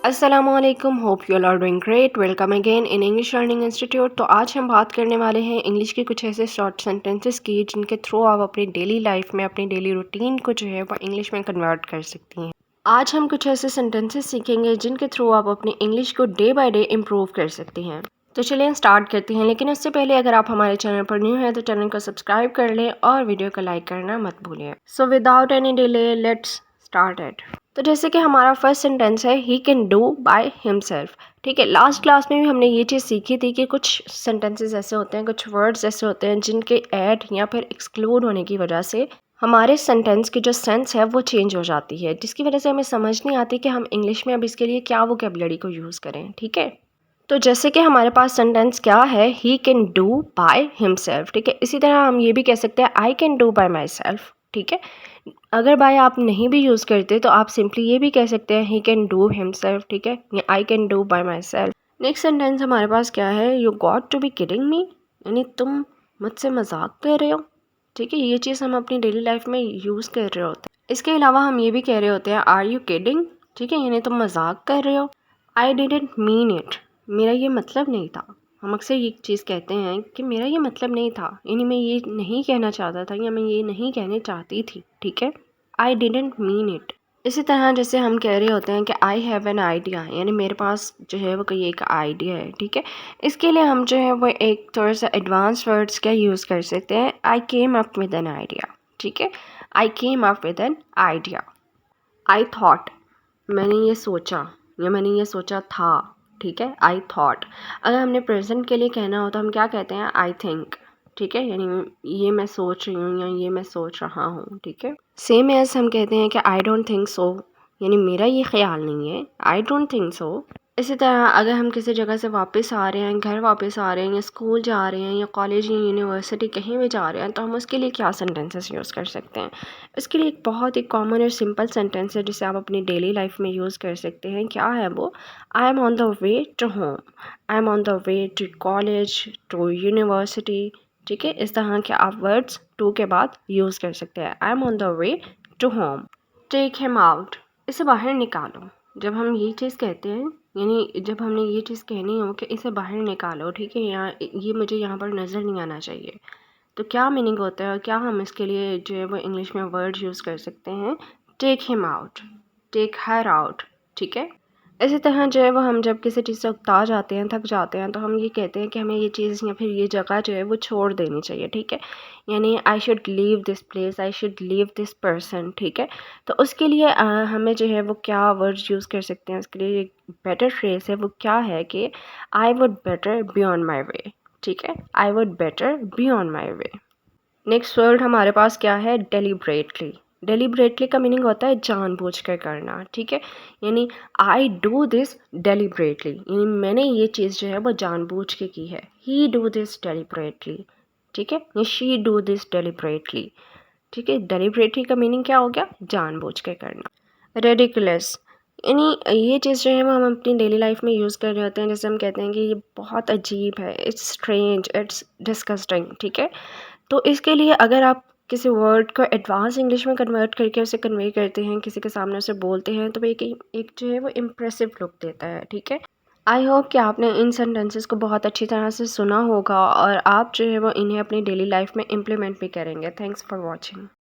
अस्सलामुअलैकुम, hope you all are doing great. Welcome again in English learning institute. तो आज हम बात करने वाले हैं इंग्लिश के कुछ ऐसे शॉर्ट सेंटेंसेस की जिनके थ्रू आप अपनी डेली लाइफ में अपनी डेली रूटीन को जो है वो इंग्लिश में कन्वर्ट कर सकती हैं। आज हम कुछ ऐसे सेंटेंसेस सीखेंगे जिनके थ्रू आप अपनी इंग्लिश को डे बाय डे इम्प्रूव कर सकती हैं। तो चलिए स्टार्ट करते हैं, लेकिन उससे पहले अगर आप हमारे चैनल पर न्यू हैं तो चैनल को सब्सक्राइब कर लें और वीडियो को लाइक करना मत भूलिए। So without any delay let's start it. तो जैसे कि हमारा फर्स्ट सेंटेंस है he can do by himself. ठीक है, लास्ट क्लास में भी हमने ये चीज़ सीखी थी कि कुछ सेंटेंसेस ऐसे होते हैं, कुछ वर्ड्स ऐसे होते हैं जिनके ऐड या फिर एक्सक्लूड होने की वजह से हमारे सेंटेंस की जो सेंस है वो चेंज हो जाती है, जिसकी वजह से हमें समझ नहीं आती कि हम इंग्लिश में अब इसके लिए क्या वोकैबुलरी को यूज़ करें। ठीक है, तो जैसे कि हमारे पास सेंटेंस क्या है, he can do by himself. ठीक है, इसी तरह हम ये भी कह सकते हैं आई can do by my self. ठीक है, अगर बाय आप नहीं भी यूज़ करते तो आप सिंपली ये भी कह सकते हैं ही कैन डू हिमसेल्फ। ठीक है, या I can do by myself. Next sentence हमारे पास क्या है, you got to be kidding me, यानी तुम मुझसे मजाक कर रहे हो। ठीक है, ये चीज़ हम अपनी डेली लाइफ में यूज़ कर रहे होते हैं। इसके अलावा हम ये भी कह रहे होते हैं आर यू किडिंग। ठीक है, यानी तुम मजाक कर रहे हो। आई डिडंट मीन इट, मेरा ये मतलब नहीं था। हम अक्सर ये चीज़ कहते हैं कि मेरा ये मतलब नहीं था, यानी मैं ये नहीं कहना चाहता था या मैं ये नहीं कहने चाहती थी। ठीक है, आई डिडंट मीन इट। इसी तरह जैसे हम कह रहे होते हैं कि आई हैव एन आइडिया, यानी मेरे पास जो है वो कोई एक आइडिया है। ठीक है, इसके लिए हम जो है वो एक थोड़ा सा एडवांस वर्ड्स का यूज़ कर सकते हैं, I came up with an idea. ठीक है, I came up with an idea. I thought, मैंने ये सोचा या मैंने ये सोचा था। ठीक है, आई थॉट। अगर हमने प्रेजेंट के लिए कहना हो तो हम क्या कहते हैं, आई थिंक। ठीक है, यानी ये मैं सोच रही हूँ या ये मैं सोच रहा हूँ। ठीक है, सेम एज हम कहते हैं कि आई डोंट थिंक सो, यानी मेरा ये ख्याल नहीं है, आई डोंट थिंक सो। इसी तरह अगर हम किसी जगह से वापस आ रहे हैं, घर वापस आ रहे हैं, या स्कूल जा रहे हैं, या कॉलेज या यूनिवर्सिटी कहीं भी जा रहे हैं, तो हम उसके लिए क्या सेंटेंसेस यूज़ कर सकते हैं। इसके लिए एक बहुत ही कॉमन और सिंपल सेंटेंस है जिसे आप अपनी डेली लाइफ में यूज़ कर सकते हैं। क्या है वो, I am on the way to home, I am on the way to college, to university. ठीक है, इस तरह के आप वर्ड्स टू के बाद यूज़ कर सकते हैं। I am on the way to home. Take him out, इसे बाहर निकालो। जब हम ये चीज़ कहते हैं, यानी जब हमने ये चीज़ कहनी हो कि इसे बाहर निकालो, ठीक है, यहाँ ये मुझे यहाँ पर नज़र नहीं आना चाहिए, तो क्या मीनिंग होता है और क्या हम इसके लिए जो है वो इंग्लिश में वर्ड यूज़ कर सकते हैं, take him out, take her out. ठीक है, इसी तरह जो है वो हम जब किसी चीज़ से उकता जाते हैं, थक जाते हैं, तो हम ये कहते हैं कि हमें ये चीज़ या फिर ये जगह जो है वो छोड़ देनी चाहिए। ठीक है, यानी I should leave this place, I should leave this person. ठीक है, तो उसके लिए हमें जो है वो क्या वर्ड्स यूज़ कर सकते हैं, उसके लिए एक बेटर फ्रेज है, वो क्या है कि I would better be on my way. ठीक है, I would better be on my way. Next word हमारे पास क्या है, डेलिब्रेटली। डेलिब्रेटली का मीनिंग होता है जानबूझकर करना। ठीक है, यानी आई डू दिस डेलिब्रेटली, यानी मैंने ये चीज़ जो है वो जानबूझ के की है। ही डू दिस डेलिब्रेटली। ठीक है, या शी डू दिस डेलिब्रेटली। ठीक है, डेलिब्रेटली का मीनिंग क्या हो गया, जानबूझ के करना। रेडिकुलस, यानी ये चीज़ जो है वो हम अपनी डेली लाइफ में यूज़ कर रहे होते हैं, जैसे हम कहते हैं कि ये बहुत अजीब है, इट्स स्ट्रेंज, इट्स डिस्गस्टिंग। ठीक है, तो इसके लिए अगर आप किसी वर्ड को एडवांस इंग्लिश में कन्वर्ट करके उसे कन्वे करते हैं, किसी के सामने उसे बोलते हैं, तो एक जो है वो इम्प्रेसिव लुक देता है। ठीक है, आई होप कि आपने इन सेंटेंसेस को बहुत अच्छी तरह से सुना होगा और आप जो है वो इन्हें अपनी डेली लाइफ में इम्प्लीमेंट भी करेंगे। Thanks for watching.